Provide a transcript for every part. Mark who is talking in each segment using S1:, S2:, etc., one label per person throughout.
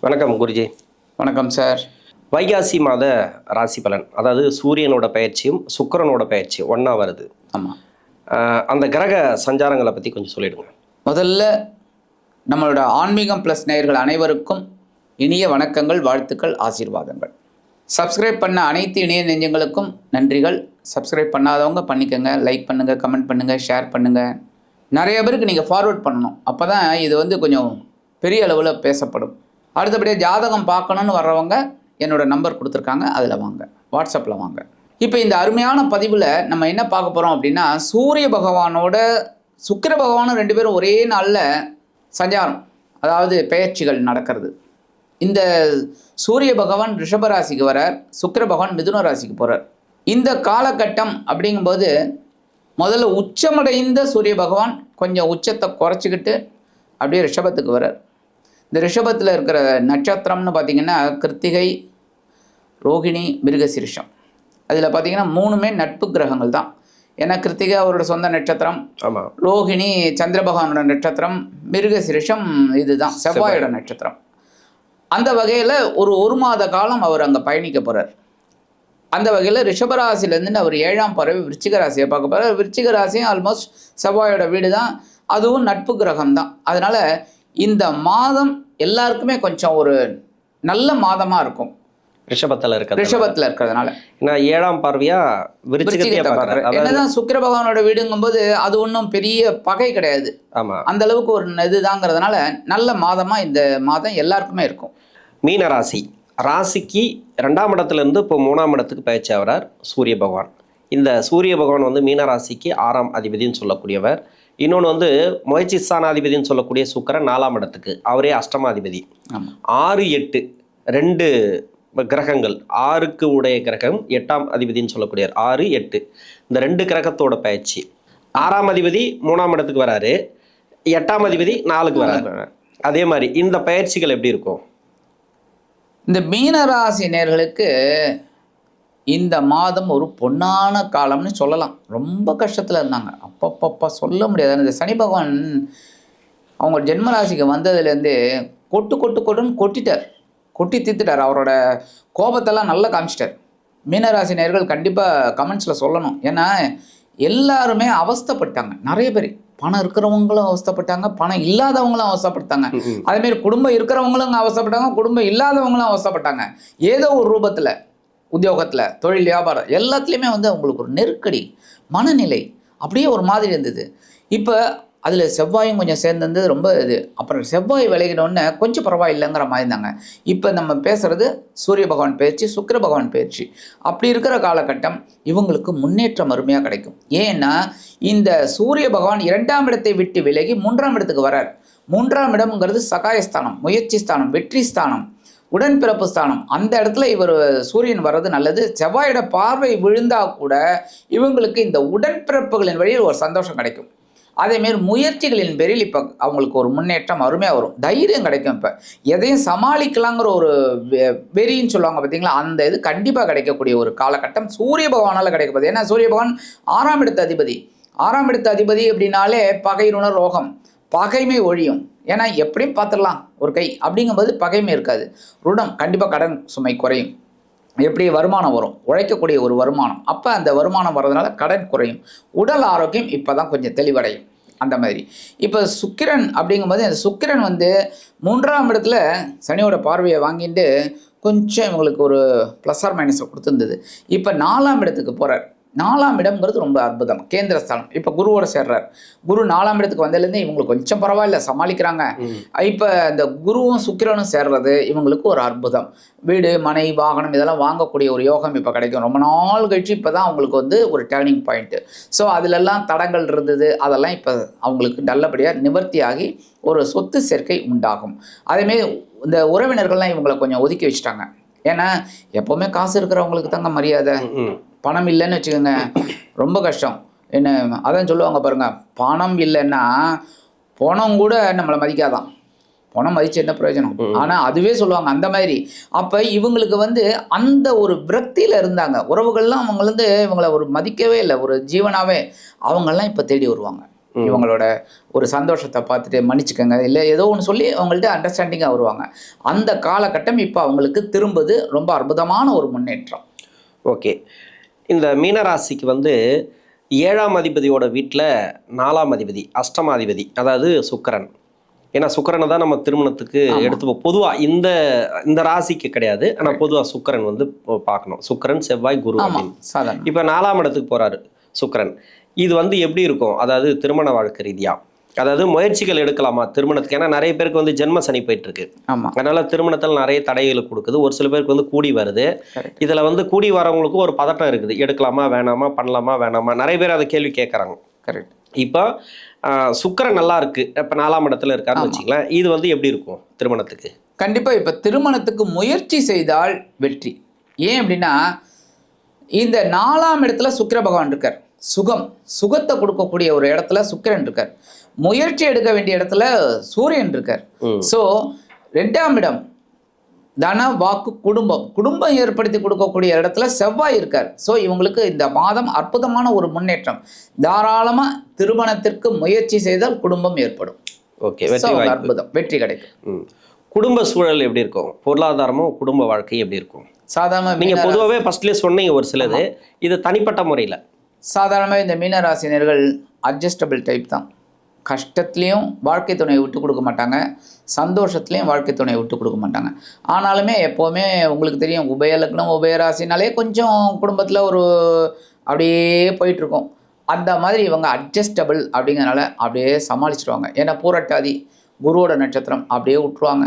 S1: வணக்கம் குருஜி.
S2: வணக்கம் சார்.
S1: வைகாசி மாத ராசி பலன், அதாவது சூரியனோட பயிற்சியும் சுக்கிரனோட பயிற்சியும் ஒன்றா வருது.
S2: ஆமாம்.
S1: அந்த கிரக சஞ்சாரங்களை பற்றி கொஞ்சம் சொல்லிடுங்க.
S2: முதல்ல நம்மளோட ஆன்மீகம் ப்ளஸ் நேயர்கள் அனைவருக்கும் இனிய வணக்கங்கள், வாழ்த்துக்கள், ஆசீர்வாதங்கள். சப்ஸ்கிரைப் பண்ண அனைத்து இணைய நெஞ்சங்களுக்கும் நன்றிகள். சப்ஸ்கிரைப் பண்ணாதவங்க பண்ணிக்கோங்க, லைக் பண்ணுங்கள், கமெண்ட் பண்ணுங்கள், ஷேர் பண்ணுங்கள். நிறைய பேருக்கு நீங்கள் ஃபார்வர்ட் பண்ணணும். அப்போ தான் இது கொஞ்சம் பெரிய அளவில் பேசப்படும். அடுத்தபடியாக ஜாதகம் பார்க்கணுன்னு வர்றவங்க என்னோடய நம்பர் கொடுத்துருக்காங்க, அதில் வாங்க, வாட்ஸ்அப்பில் வாங்க. இப்போ இந்த அருமையான பதிவில் நம்ம என்ன பார்க்க போகிறோம் அப்படின்னா, சூரிய பகவானோட சுக்கிர பகவானும் ரெண்டு பேரும் ஒரே நாளில் சஞ்சாரம், அதாவது பெயர்ச்சிகள் நடக்கிறது. இந்த சூரிய பகவான் ரிஷபராசிக்கு வரார், சுக்கிர பகவான் மிதுன ராசிக்கு போகிறார். இந்த காலகட்டம் அப்படிங்கும்போது முதல்ல உச்சமடைந்த சூரிய பகவான் கொஞ்சம் உச்சத்தை குறைச்சிக்கிட்டு அப்படியே ரிஷபத்துக்கு வரார். இந்த ரிஷபத்தில் இருக்கிற நட்சத்திரம்னு பார்த்திங்கன்னா கிருத்திகை, ரோகிணி, மிருகசீரிஷம். அதில் பார்த்திங்கன்னா மூணுமே நட்பு கிரகங்கள் தான். ஏன்னா கிருத்திகை அவரோட சொந்த நட்சத்திரம், ரோகிணி சந்திர பகவானோட நட்சத்திரம், மிருகசீரிஷம் இதுதான் செவ்வாயோட நட்சத்திரம். அந்த வகையில் ஒரு மாத காலம் அவர் அங்கே பயணிக்க போகிறார். அந்த வகையில் ரிஷபராசிலேருந்து அவர் 7ஆம் பறவை விருச்சிக ராசியை பார்க்க போகிறார். விருச்சிக ராசியும் ஆல்மோஸ்ட் செவ்வாயோட வீடு தான், அதுவும் நட்பு கிரகம் தான். அதனால் இந்த மாதம் எல்லாருக்குமே கொஞ்சம் ஒரு நல்ல மாதமாக இருக்கும் ரிஷபத்தில் இருக்கிறதுனால.
S1: நான் 7ஆம் பார்வையா விருச்சிகத்தை பார்க்குறேன்.
S2: என்னதான் சுக்கிர பகவானோட வீடுங்கும்போது அது ஒன்றும் பெரிய பகை கிடையாது.
S1: ஆமாம்,
S2: அந்த அளவுக்கு ஒரு இதுதாங்கிறதுனால நல்ல மாதமாக இந்த மாதம் எல்லாருக்குமே இருக்கும்.
S1: மீன ராசி, ராசிக்கு 2ஆம் இடத்துலேருந்து இப்போ 3ஆம் இடத்துக்கு பயிற்சி ஆகிறார் சூரிய பகவான். இந்த சூரிய பகவான் மீனராசிக்கு 6ஆம் அதிபதினு சொல்லக்கூடியவர். இன்னொன்று முயற்சி ஸ்தானாதிபதினு சொல்லக்கூடிய சுக்கிரன் 4ஆம் இடத்துக்கு, அவரே அஷ்டமாதிபதி. 6, 8 2 கிரகங்கள், 6க்கு உடைய கிரகம் 8ஆம் அதிபதினு சொல்லக்கூடியவர். 6, 8 இந்த 2 கிரகத்தோட பயிற்சி. 6ஆம் அதிபதி 3ஆம் இடத்துக்கு வராரு, 8ஆம் அதிபதி 4க்கு வராரு. அதே மாதிரி இந்த பயிற்சிகள் எப்படி இருக்கும்?
S2: இந்த மீனராசி நேயர்களுக்கு இந்த மாதம் ஒரு பொன்னான காலம்னு சொல்லலாம். ரொம்ப கஷ்டத்தில் இருந்தாங்க, அப்பப்பப்பா சொல்ல முடியாது. இந்த சனி பகவான் அவங்க ஜென்மராசிக்கு வந்ததுலேருந்து கொட்டுன்னு கொட்டிட்டார், கொட்டி தீர்த்துட்டார். அவரோட கோபத்தெல்லாம் நல்லா காமிச்சிட்டார். மீனராசி நேயர்கள் கண்டிப்பாக கமெண்ட்ஸில் சொல்லணும். ஏன்னா எல்லாருமே அவஸ்தைப்பட்டாங்க. நிறைய பேர் பணம் இருக்கிறவங்களும் அவஸ்தைப்பட்டாங்க, பணம் இல்லாதவங்களும் அவஸ்தைப்பட்டாங்க. அதேமாரி குடும்பம் இருக்கிறவங்களும் அவஸ்தைப்பட்டாங்க, குடும்பம் இல்லாதவங்களும் அவஸ்தைப்பட்டாங்க. ஏதோ ஒரு ரூபத்தில் உத்தியோகத்தில், தொழில், வியாபாரம் எல்லாத்துலேயுமே அவங்களுக்கு ஒரு நெருக்கடி, மனநிலை அப்படியே ஒரு மாதிரி இருந்தது. இப்போ அதில் செவ்வாயும் கொஞ்சம் சேர்ந்துருந்தது ரொம்ப அப்புறம் செவ்வாய் விலகினோடனே கொஞ்சம் பரவாயில்லைங்கிற மாதிரி இருந்தாங்க. இப்போ நம்ம பேசுகிறது சூரிய பகவான் பயிற்சி, சுக்கிர பகவான் பயிற்சி. அப்படி இருக்கிற காலகட்டம் இவங்களுக்கு முன்னேற்றம் அருமையாக கிடைக்கும். ஏன்னா இந்த சூரிய பகவான் 2ஆம் இடத்தை விட்டு விலகி 3ஆம் இடத்துக்கு வரார். 3ஆம் இடம்ங்கிறது சகாயஸ்தானம், முயற்சி ஸ்தானம், வெற்றி ஸ்தானம், உடன்பிறப்பு ஸ்தானம். அந்த இடத்துல இவர் சூரியன் வர்றது நல்லது. செவ்வாயோட பார்வை விழுந்தால் கூட இவங்களுக்கு இந்த உடன்பிறப்புகளின் வழியில் ஒரு சந்தோஷம் கிடைக்கும். அதேமாரி முயற்சிகளின் பேரில் இப்போ அவங்களுக்கு ஒரு முன்னேற்றம் அருமையாக வரும், தைரியம் கிடைக்கும். இப்போ எதையும் சமாளிக்கலாங்கிற ஒரு வெறின்னு சொல்லுவாங்க பார்த்தீங்களா, அந்த இது கண்டிப்பாக கிடைக்கக்கூடிய ஒரு காலகட்டம் சூரிய பகவானால் கிடைக்கப்போகுது. ஏன்னா சூரிய பகவான் 6ஆம் இடத்து அதிபதி. 6ஆம் இடத்து அதிபதி அப்படின்னாலே பகையினுண ரோகம், பகைமை ஒழியும். ஏன்னா எப்படியும் பார்த்துடலாம் ஒரு கை அப்படிங்கும்போது பகைமை இருக்காது. ருணம் கண்டிப்பாக, கடன் சுமை குறையும். எப்படி வருமானம் வரும், உழைக்கக்கூடிய ஒரு வருமானம். அப்போ அந்த வருமானம் வர்றதுனால கடன் குறையும். உடல் ஆரோக்கியம் இப்போ தான் கொஞ்சம் தெளிவடையும். அந்த மாதிரி இப்போ சுக்கிரன் அப்படிங்கும்போது அந்த சுக்கிரன் 3ஆம் இடத்துல சனியோட பார்வையை வாங்கிட்டு கொஞ்சம் இவங்களுக்கு ஒரு ப்ளஸ் ஆர் மைனஸை கொடுத்துருந்தது. இப்போ 4ஆம் இடத்துக்கு போகிறார். 4ஆம் இடம்ங்கிறது ரொம்ப அற்புதம், கேந்திரஸ்தானம். இப்போ குருவோட சேர்றார். குரு 4ஆம் இடத்துக்கு வந்ததுலேருந்து இவங்களுக்கு கொஞ்சம் பரவாயில்ல, சமாளிக்கிறாங்க. இப்போ இந்த குருவும் சுக்கிரனும் சேர்றது இவங்களுக்கு ஒரு அற்புதம். வீடு, மனை, வாகனம் இதெல்லாம் வாங்கக்கூடிய ஒரு யோகம் இப்போ கிடைக்கும். ரொம்ப நாள் கழிச்சு இப்போ தான் அவங்களுக்கு ஒரு டேர்னிங் பாயிண்ட்டு. ஸோ அதிலெல்லாம் தடங்கள் இருந்தது, அதெல்லாம் இப்போ அவங்களுக்கு நல்லபடியாக நிவர்த்தியாகி ஒரு சொத்து சேர்க்கை உண்டாகும். அதேமாரி இந்த உறவினர்கள்லாம் இவங்களை கொஞ்சம் ஒதுக்கி வச்சுட்டாங்க. ஏன்னா எப்போவுமே காசு இருக்கிறவங்களுக்கு தாங்க மரியாதை. பணம் இல்லைன்னு வச்சுக்கோங்க, ரொம்ப கஷ்டம். என்ன அதான் சொல்லுவாங்க பாருங்கள், பணம் இல்லைன்னா பணம் கூட நம்மளை மதிக்காதான். பணம் மதிச்சு என்ன பிரயோஜனம்? ஆனால் அதுவே சொல்லுவாங்க அந்த மாதிரி. அப்போ இவங்களுக்கு அந்த ஒரு விரக்தியில் இருந்தாங்க. உறவுகள்லாம் இவங்களை ஒரு மதிக்கவே இல்லை, ஒரு ஜீவனாகவே. அவங்கெல்லாம் இப்போ தேடி வருவாங்க. இவங்களோட ஒரு சந்தோஷத்தை பார்த்துட்டு மன்னிச்சுக்கோங்க இல்லை ஏதோ ஒன்று சொல்லி அவங்கள்ட்ட அண்டர்ஸ்டாண்டிங்காக வருவாங்க. அந்த காலகட்டம் இப்போ அவங்களுக்கு திரும்புது. ரொம்ப அற்புதமான ஒரு முன்னேற்றம்.
S1: ஓகே. இந்த மீனராசிக்கு வந்து 7ஆம் அதிபதியோட வீட்டில் 4ஆம் அதிபதி அஷ்டமாதிபதி, அதாவது சுக்கிரன். ஏன்னா சுக்கிரனை தான் நம்ம திருமணத்துக்கு எடுத்துப்போம் பொதுவாக. இந்த இந்த ராசிக்கு கிடையாது, ஆனால் பொதுவாக சுக்கிரன் வந்து பார்க்கணும். சுக்கிரன், செவ்வாய், குரு அப்படின்னு.
S2: சாதாரண
S1: இப்போ 4ஆம் இடத்துக்கு போகிறாரு சுக்கிரன். இது வந்து எப்படி இருக்கும், அதாவது திருமண வாழ்க்கை ரீதியாக? அதாவது முயற்சிகள் எடுக்கலாமா திருமணத்துக்கு? ஏன்னா நிறைய பேருக்கு வந்து ஜென்ம சனி போயிட்டு இருக்கு.
S2: ஆமாம்.
S1: அதனால திருமணத்தில் நிறைய தடைகளை கொடுக்குது. ஒரு சில பேருக்கு வந்து கூடி வருது. இதில் வந்து கூடி வரவங்களுக்கும் ஒரு பதட்டம் இருக்குது. எடுக்கலாமா வேணாமா, பண்ணலாமா வேணாமா, நிறைய பேர் அதை கேள்வி கேட்குறாங்க.
S2: கரெக்ட்.
S1: இப்போ சுக்கிரன் நல்லா இருக்கு, இப்போ 4ஆம் இடத்துல இருக்காருன்னு வச்சுக்கலாம். இது வந்து எப்படி இருக்கும் திருமணத்துக்கு?
S2: கண்டிப்பாக இப்போ திருமணத்துக்கு முயற்சி செய்தால் வெற்றி. ஏன் அப்படின்னா இந்த 4ஆம் இடத்துல சுக்கிர பகவான் இருக்கார். சுகத்தை கொடுக்கக்கூடிய ஒரு இடத்துல சுக்கிரன் இருக்கார். முயற்சி எடுக்க வேண்டிய இடத்துல சூரியன் இருக்கார். ஸோ 2ஆம் இடம் தன, வாக்கு, குடும்பம் ஏற்படுத்தி கொடுக்கக்கூடிய இடத்துல செவ்வாய் இருக்கார். ஸோ இவங்களுக்கு இந்த மாதம் அற்புதமான ஒரு முன்னேற்றம். தாராளமாக திருமணத்திற்கு முயற்சி செய்தால் குடும்பம் ஏற்படும்.
S1: ஓகே,
S2: அற்புதம், வெற்றி கிடைக்கும்.
S1: குடும்ப சூழல் எப்படி இருக்கும்? பொருளாதாரமும் குடும்ப வாழ்க்கை எப்படி இருக்கும்?
S2: சாதாரணமாக
S1: நீங்கள் பொதுவாகவே ஃபர்ஸ்ட்லேயே சொன்னீங்க ஒரு சிலது, இது தனிப்பட்ட முறையில்.
S2: சாதாரணமாக இந்த மீனராசினியர்கள் அட்ஜஸ்டபிள் டைப் தான். கஷ்டத்துலேயும் வாழ்க்கை துணையை விட்டு கொடுக்க மாட்டாங்க, சந்தோஷத்துலேயும் வாழ்க்கை துணையை விட்டு கொடுக்க மாட்டாங்க. ஆனாலுமே எப்போவுமே உங்களுக்கு தெரியும், உபயலக்னம் உபயராசினாலே கொஞ்சம் குடும்பத்தில் ஒரு அப்படியே போயிட்டுருக்கும். அந்த மாதிரி இவங்க அட்ஜஸ்டபிள் அப்படிங்கிறனால அப்படியே சமாளிச்சிடுவாங்க. ஏன்னா பூரட்டாதி குருவோட நட்சத்திரம் அப்படியே விட்டுருவாங்க.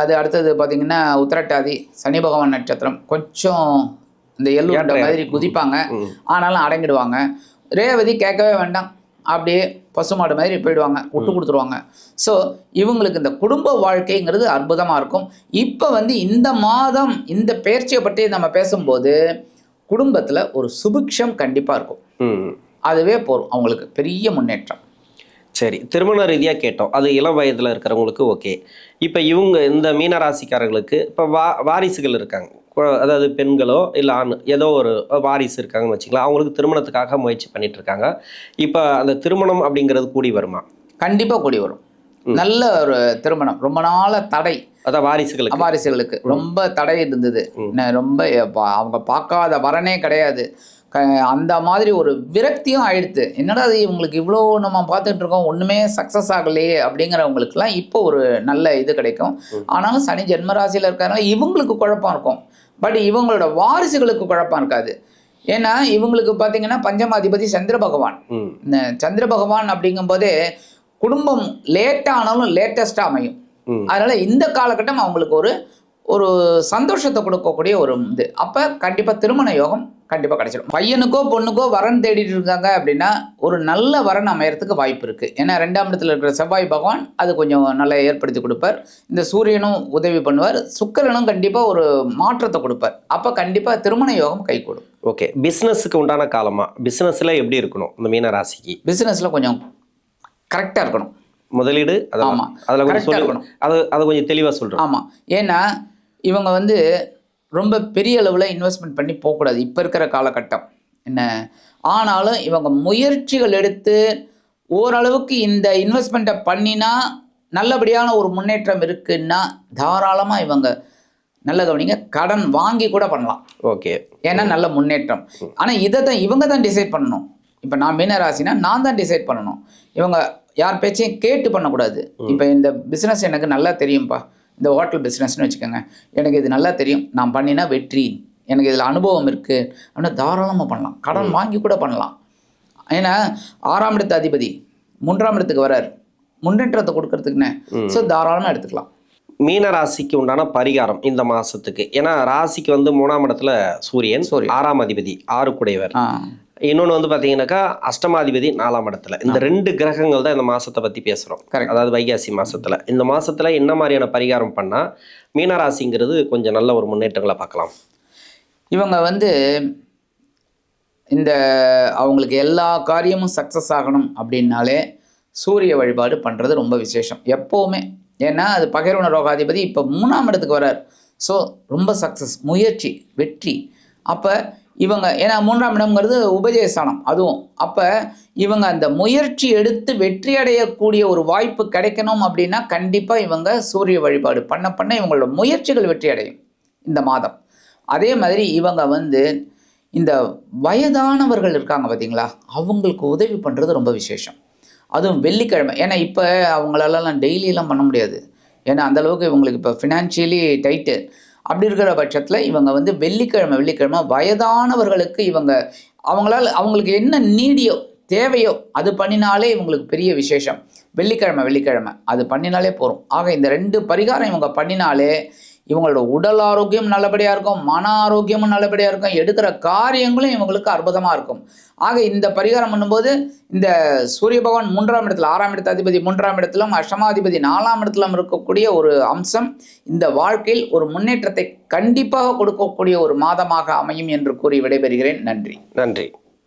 S2: அது அடுத்தது பார்த்திங்கன்னா உத்திரட்டாதி சனி பகவான் நட்சத்திரம், கொஞ்சம் இந்த எள்ளு மாதிரி குதிப்பாங்க, ஆனாலும் அடங்கிடுவாங்க. ரேவதி கேட்கவே வேண்டாம், அப்படியே பசுமாடு மாதிரி போயிடுவாங்க, விட்டு கொடுத்துருவாங்க. ஸோ இவங்களுக்கு இந்த குடும்ப வாழ்க்கைங்கிறது அற்புதமாக இருக்கும். இப்போ வந்து இந்த மாதம் இந்த பெயர்ச்சியை பற்றி நம்ம பேசும்போது குடும்பத்தில் ஒரு சுபிக்ஷம் கண்டிப்பாக இருக்கும். அதுவே போதும் அவங்களுக்கு பெரிய முன்னேற்றம்.
S1: சரி, திருமண ரீதியாக கேட்டோம். அது இளம் வயதில் இருக்கிறவங்களுக்கு ஓகே. இப்போ இவங்க இந்த மீனராசிக்காரர்களுக்கு இப்போ வாரிசுகள் இருக்காங்க, அதாவது பெண்களோ இல்லை ஆண் ஏதோ ஒரு வாரிசு இருக்காங்கன்னு வச்சுக்கலாம். அவங்களுக்கு திருமணத்துக்காக முயற்சி பண்ணிட்டு இருக்காங்க. இப்போ அந்த திருமணம் அப்படிங்கிறது கூடி வருமா?
S2: கண்டிப்பாக கூடி வரும். நல்ல ஒரு திருமணம். ரொம்ப நாள தடை,
S1: அதான் வாரிசுகளுக்கு
S2: ரொம்ப தடை இருந்தது. ரொம்ப அவங்க பார்க்காத வரனே கிடையாது. அந்த மாதிரி ஒரு விரக்தியும் ஆயிடுத்து. என்னடா அது இவங்களுக்கு இவ்வளோ நம்ம பார்த்துட்டு இருக்கோம், ஒன்றுமே சக்ஸஸ் ஆகலையே அப்படிங்கிறவங்களுக்குலாம் இப்போ ஒரு நல்ல இது கிடைக்கும். ஆனாலும் சனி ஜென்மராசியில் இருக்கிறனால இவங்களுக்கு குழப்பம் இருக்கும். பட் இவங்களோட வாரிசுகளுக்கு குழப்பம் இருக்காது. ஏன்னா இவங்களுக்கு பார்த்தீங்கன்னா பஞ்சமாதிபதி சந்திர பகவான். இந்த சந்திர பகவான் அப்படிங்கும்போதே குடும்பம் லேட்டாக ஆனாலும் லேட்டஸ்ட்டாக அமையும். அதனால் இந்த காலகட்டம் அவங்களுக்கு ஒரு சந்தோஷத்தை கொடுக்கக்கூடிய ஒரு இது. அப்போ கண்டிப்பாக திருமண யோகம் கண்டிப்பாக கிடைச்சிடும். பையனுக்கோ பொண்ணுக்கோ வரன் தேடிட்டு இருக்காங்க அப்படின்னா ஒரு நல்ல வரன் அமையறதுக்கு வாய்ப்பு இருக்குது. ஏன்னா 2ஆம் இடத்துல இருக்கிற செவ்வாய் பகவான் அது கொஞ்சம் நல்லா ஏற்படுத்தி கொடுப்பார். இந்த சூரியனும் உதவி பண்ணுவார், சுக்கிரனும் கண்டிப்பாக ஒரு மாற்றத்தை கொடுப்பார். அப்போ கண்டிப்பாக திருமண யோகம் கைகூடும்.
S1: ஓகே, பிஸ்னஸுக்கு உண்டான காலமா? பிஸ்னஸில் எப்படி இருக்கணும் இந்த மீன ராசிக்கு?
S2: பிஸ்னஸில் கொஞ்சம் கரெக்டாக இருக்கணும்.
S1: முதலீடு
S2: ஆமாம்,
S1: அதில் கொஞ்சம் இருக்கணும். அதை கொஞ்சம் தெளிவாக சொல்கிறோம்.
S2: ஆமாம், ஏன்னா இவங்க வந்து ரொம்ப பெரிய அளவில் இன்வெஸ்ட்மெண்ட் பண்ணி போகக்கூடாது இப்போ இருக்கிற காலகட்டம் என்ன. ஆனாலும் இவங்க முயற்சிகள் எடுத்து ஓரளவுக்கு இந்த இன்வெஸ்ட்மெண்ட்டை பண்ணினா நல்லபடியான ஒரு முன்னேற்றம் இருக்குன்னா தாராளமாக இவங்க நல்ல கவனிங்க, கடன் வாங்கி கூட பண்ணலாம்.
S1: ஓகே,
S2: ஏன்னா நல்ல முன்னேற்றம். ஆனால் இதை தான் இவங்க தான் டிசைட் பண்ணணும். இப்போ நான் மீனராசினா நான் தான் டிசைட் பண்ணணும். இவங்க யார் பேச்சையும் கேட்டு பண்ணக்கூடாது. இப்போ இந்த பிஸ்னஸ் எனக்கு நல்லா தெரியும்ப்பா, இந்த ஹோட்டல் பிஸ்னஸ்னு வச்சுக்கோங்க, எனக்கு இது நல்லா தெரியும், நான் பண்ணினா வெற்றி, எனக்கு இதில் அனுபவம் இருக்குது அப்படின்னா தாராளமாக பண்ணலாம். கடன் வாங்கி கூட பண்ணலாம். ஏன்னா 6ஆம் இடத்து அதிபதி 3ஆம் இடத்துக்கு வரார், முன்னேற்றத்தை கொடுக்கறதுக்குன்னு. ஸோ தாராளமாக எடுத்துக்கலாம்.
S1: மீன ராசிக்கு உண்டான பரிகாரம் இந்த மாதத்துக்கு, ஏன்னா ராசிக்கு வந்து 3ஆம் இடத்துல சூரியன் 6ஆம் அதிபதி 6 குடையவர். இன்னொன்று வந்து பார்த்தீங்கன்னாக்கா அஷ்டமாதிபதி 4ஆம் இடத்துல. இந்த 2 கிரகங்கள் தான் இந்த மாதத்தை பற்றி பேசுகிறோம். அதாவது வைகாசி மாதத்தில். இந்த மாதத்தில் என்ன மாதிரியான பரிகாரம் பண்ணால் மீனராசிங்கிறது கொஞ்சம் நல்ல ஒரு முன்னேற்றங்களை பார்க்கலாம்?
S2: இவங்க வந்து இந்த அவங்களுக்கு எல்லா காரியமும் சக்ஸஸ் ஆகணும் அப்படின்னாலே சூரிய வழிபாடு பண்ணுறது ரொம்ப விசேஷம் எப்போவுமே. ஏன்னா அது பகைரோன ரோகாதிபதி இப்போ 3ஆம் இடத்துக்கு வரார். ஸோ ரொம்ப சக்ஸஸ், முயற்சி, வெற்றி. அப்போ இவங்க ஏன்னா 3ஆம் இடம்ங்கிறது உபஜயஸ்தானம் அதுவும். அப்போ இவங்க அந்த முயற்சி எடுத்து வெற்றி அடையக்கூடிய ஒரு வாய்ப்பு கிடைக்கணும் அப்படின்னா கண்டிப்பாக இவங்க சூரிய வழிபாடு பண்ண பண்ண இவங்களோட முயற்சிகள் வெற்றி அடையும் இந்த மாதம். அதே மாதிரி இவங்க வந்து இந்த வயதானவர்கள் இருக்காங்க பார்த்தீங்களா, அவங்களுக்கு உதவி பண்ணுறது ரொம்ப விசேஷம். அதுவும் வெள்ளிக்கிழமை. ஏன்னா இப்போ அவங்களாலலாம் டெய்லியெல்லாம் பண்ண முடியாது. ஏன்னா அந்தளவுக்கு இவங்களுக்கு இப்போ ஃபினான்ஷியலி டைட்டு. அப்படி இருக்கிற பட்சத்தில் இவங்க வந்து வெள்ளிக்கிழமை வயதானவர்களுக்கு இவங்க அவங்களுக்கு என்ன நீடியோ தேவையோ அது பண்ணினாலே இவங்களுக்கு பெரிய விசேஷம். வெள்ளிக்கிழமை அது பண்ணினாலே போதும். ஆக இந்த 2 பரிகாரம் இவங்க பண்ணினாலே இவங்களோட உடல் ஆரோக்கியம் நல்லபடியாக இருக்கும், மன ஆரோக்கியமும் நல்லபடியாக இருக்கும், எடுக்கிற காரியங்களும் இவங்களுக்கு அற்புதமாக இருக்கும். ஆக இந்த பரிகாரம் பண்ணும்போது இந்த சூரிய பகவான் 3ஆம் இடத்துல, 6ஆம் இடத்து அதிபதி 3ஆம் இடத்திலும் அஷ்டமாதிபதி 4ஆம் இடத்திலும் இருக்கக்கூடிய ஒரு அம்சம் இந்த வாழ்க்கையில் ஒரு முன்னேற்றத்தை கண்டிப்பாக கொடுக்கக்கூடிய ஒரு மாதமாக அமையும் என்று கூறி விடைபெறுகிறேன். நன்றி.
S1: நன்றி.